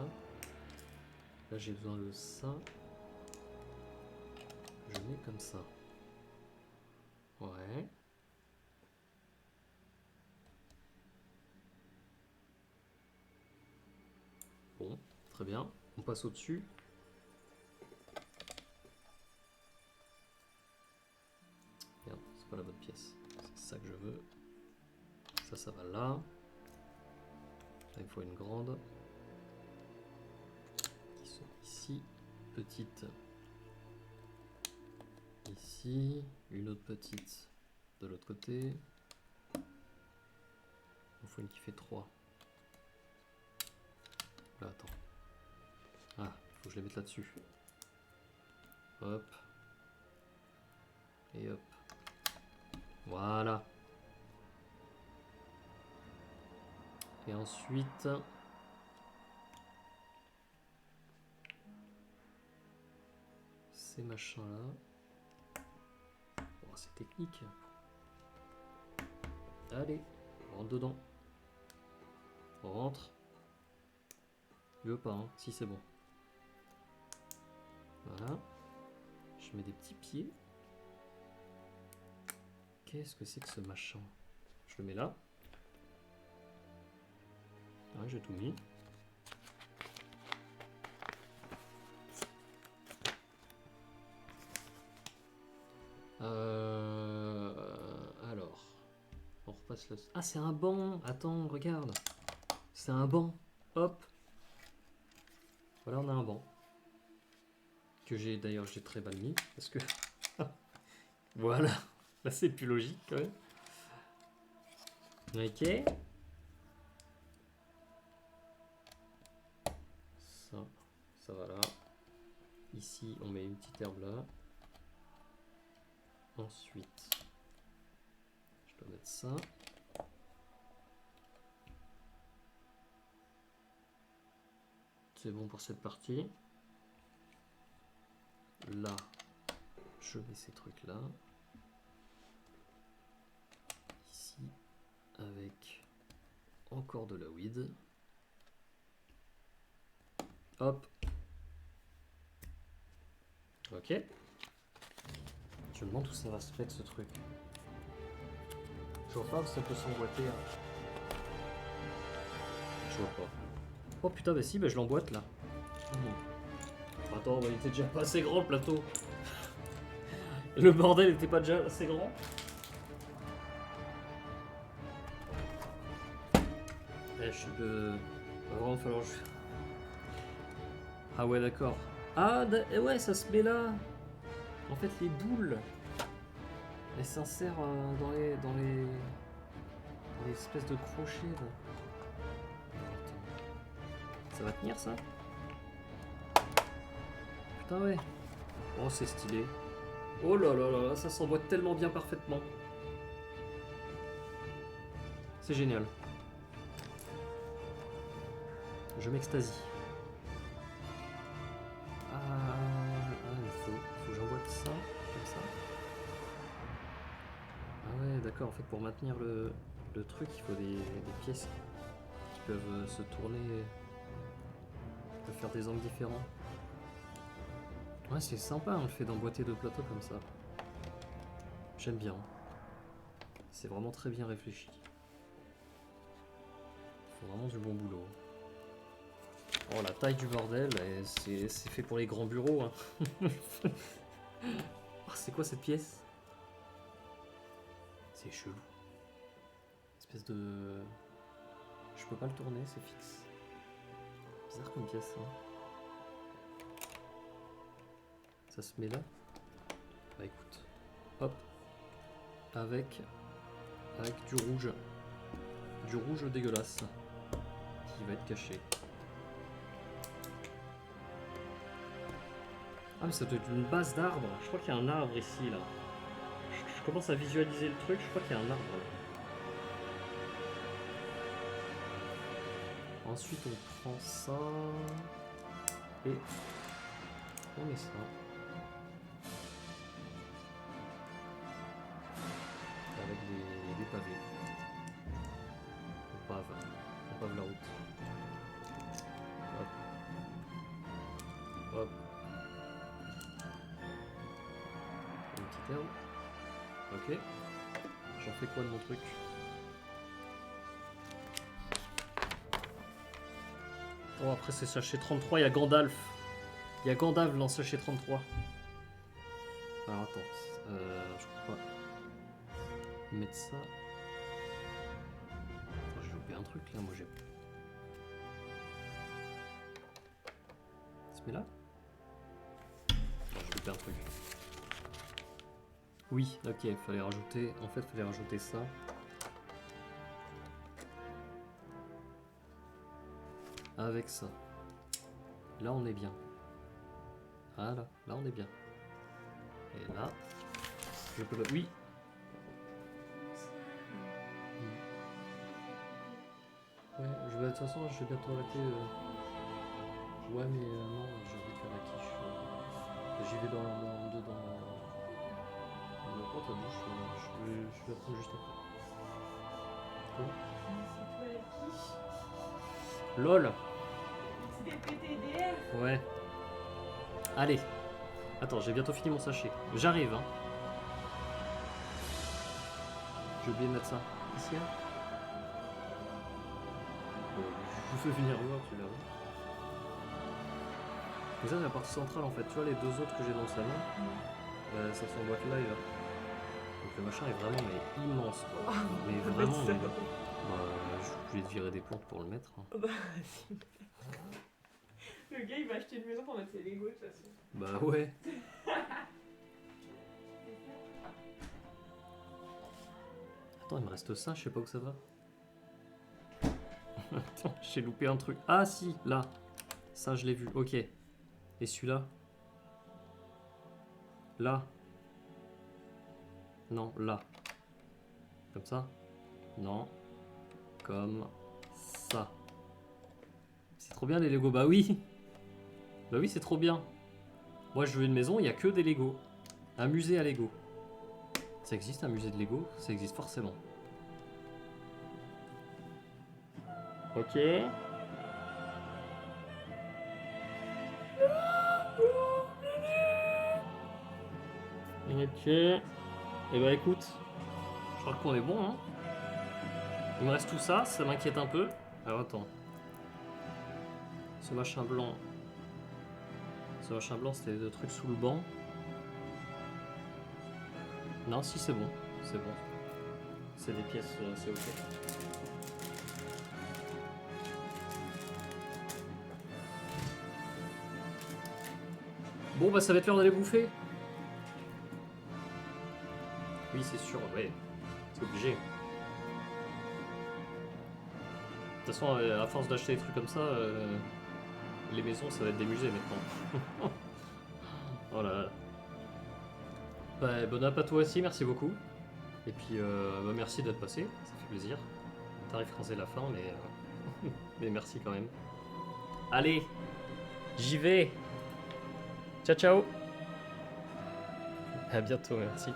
Là j'ai besoin de ça. Je le mets comme ça. Ouais. Bon, très bien. On passe au-dessus. Merde, c'est pas la bonne pièce. C'est ça que je veux. Ça va là. Là, il me faut une grande. Qui sont ici. Petite. Ici. Une autre petite de l'autre côté. Il me faut une qui fait 3. Là, attends. Ah, faut que je les mette là-dessus. Hop. Et hop. Voilà. Et ensuite... ces machins-là. Oh, c'est technique. Allez, on rentre dedans. On rentre. Je veux pas, hein. Si, c'est bon. Voilà. Je mets des petits pieds. Qu'est-ce que c'est que ce machin? Je le mets là. Ouais, j'ai tout mis. Alors, on repasse le... Ah, c'est un banc. Attends, regarde. C'est un banc. Hop. Voilà, on a un banc. Que j'ai d'ailleurs, j'ai très mal mis. Parce que... voilà. Là, c'est plus logique quand même. Ok. Ça va là. Ici, on met une petite herbe là. Ensuite, je dois mettre ça. C'est bon pour cette partie. Là, je mets ces trucs là. Ici, avec encore de la weed. Hop. Ok. Je me demande où ça va se mettre ce truc. Je vois pas où ça peut s'emboîter. Hein. Je vois pas. Oh putain, bah si, bah je l'emboîte là. Attends, bah, il était déjà pas assez grand le plateau. Le bordel était pas déjà assez grand. Eh, je suis de... Va vraiment falloir... Ah ouais, d'accord. Ah ouais, ça se met là. En fait, les boules, elles s'insèrent dans les espèces de crochets là. Ça va tenir ça? Putain ouais. Oh c'est stylé. Oh là là là, ça s'emboîte tellement bien parfaitement. C'est génial. Je m'extasie. Il faut que j'emboîte ça, comme ça. Ah ouais, d'accord, en fait pour maintenir le truc, il faut des pièces qui peuvent se tourner, qui peuvent faire des angles différents. Ouais, c'est sympa, on le fait d'emboîter deux plateaux comme ça. J'aime bien. C'est vraiment très bien réfléchi. Il faut vraiment du bon boulot. Oh, la taille du bordel, c'est fait pour les grands bureaux. Hein. Oh, c'est quoi cette pièce? C'est chelou. Espèce de... Je peux pas le tourner, c'est fixe. Bizarre comme pièce. Hein. Ça se met là. Bah écoute. Hop. Avec du rouge. Du rouge dégueulasse. Qui va être caché. Ah mais ça doit être une base d'arbre. Je crois qu'il y a un arbre ici là. Je commence à visualiser le truc, je crois qu'il y a un arbre là. Ensuite, on prend ça. Et on met ça. Avec des pavés. On pave la route. Hop. Hop. Une petite herbe. Ok. J'en fais quoi de mon truc? Oh, après c'est sachet 33, il y a Gandalf. Il y a Gandalf dans sachet 33. Alors attends, je crois pas. Mettre ça. Attends, j'ai loupé un truc là, moi j'ai. Ça se met là? J'ai loupé un truc. Oui, ok, fallait rajouter. En fait, fallait rajouter ça. Avec ça. Là, on est bien. Voilà, là, on est bien. Et là, je peux le. Oui! Ouais, de toute façon, je vais bientôt arrêter. Ouais, mais non, j'ai envie de faire la quiche. J'y vais dedans. Le porte à bouche, je vais la prendre juste après. Quoi? C'est toi la quiche. LOL! C'est des PTDR. Ouais. Allez. Attends, j'ai bientôt fini mon sachet. J'arrive, hein. J'ai oublié de mettre ça. Ici, hein. Je peux venir voir, tu verras. Mais ça, c'est la partie centrale en fait. Tu vois, les deux autres que j'ai dans le salon, ça sont en boîte live. Donc le machin est vraiment mais immense, quoi. Mais vraiment. Je vais te virer des plantes pour le mettre. Hein. Bah, le gars, il va acheter une maison pour mettre ses Lego de toute façon. Bah ouais. Attends, il me reste ça, je sais pas où ça va. Attends, j'ai loupé un truc. Ah si, là. Ça, je l'ai vu, ok. Et celui-là? Là? Non, là. Comme ça? Non. Comme ça. C'est trop bien les Lego, bah oui. Bah oui, c'est trop bien. Moi, je veux une maison, il n'y a que des Lego. Un musée à Lego. Ça existe un musée de Lego? Ça existe forcément. Ok. Ok. Et bah écoute, je crois qu'on est bon, hein. Il me reste tout ça, ça m'inquiète un peu. Alors attends. Ce machin blanc. Ce machin blanc, c'était des trucs sous le banc. Non, si c'est bon. C'est bon. C'est des pièces, c'est ok. Bon bah ça va être l'heure d'aller bouffer. Oui c'est sûr, ouais. C'est obligé. De toute façon, à force d'acheter des trucs comme ça, les maisons ça va être des musées maintenant. Oh là là. Bah, bon app à toi aussi, merci beaucoup. Et puis bah, merci d'être passé, ça fait plaisir. Tarif français la fin, mais, mais merci quand même. Allez, j'y vais. Ciao ciao. À bientôt, merci.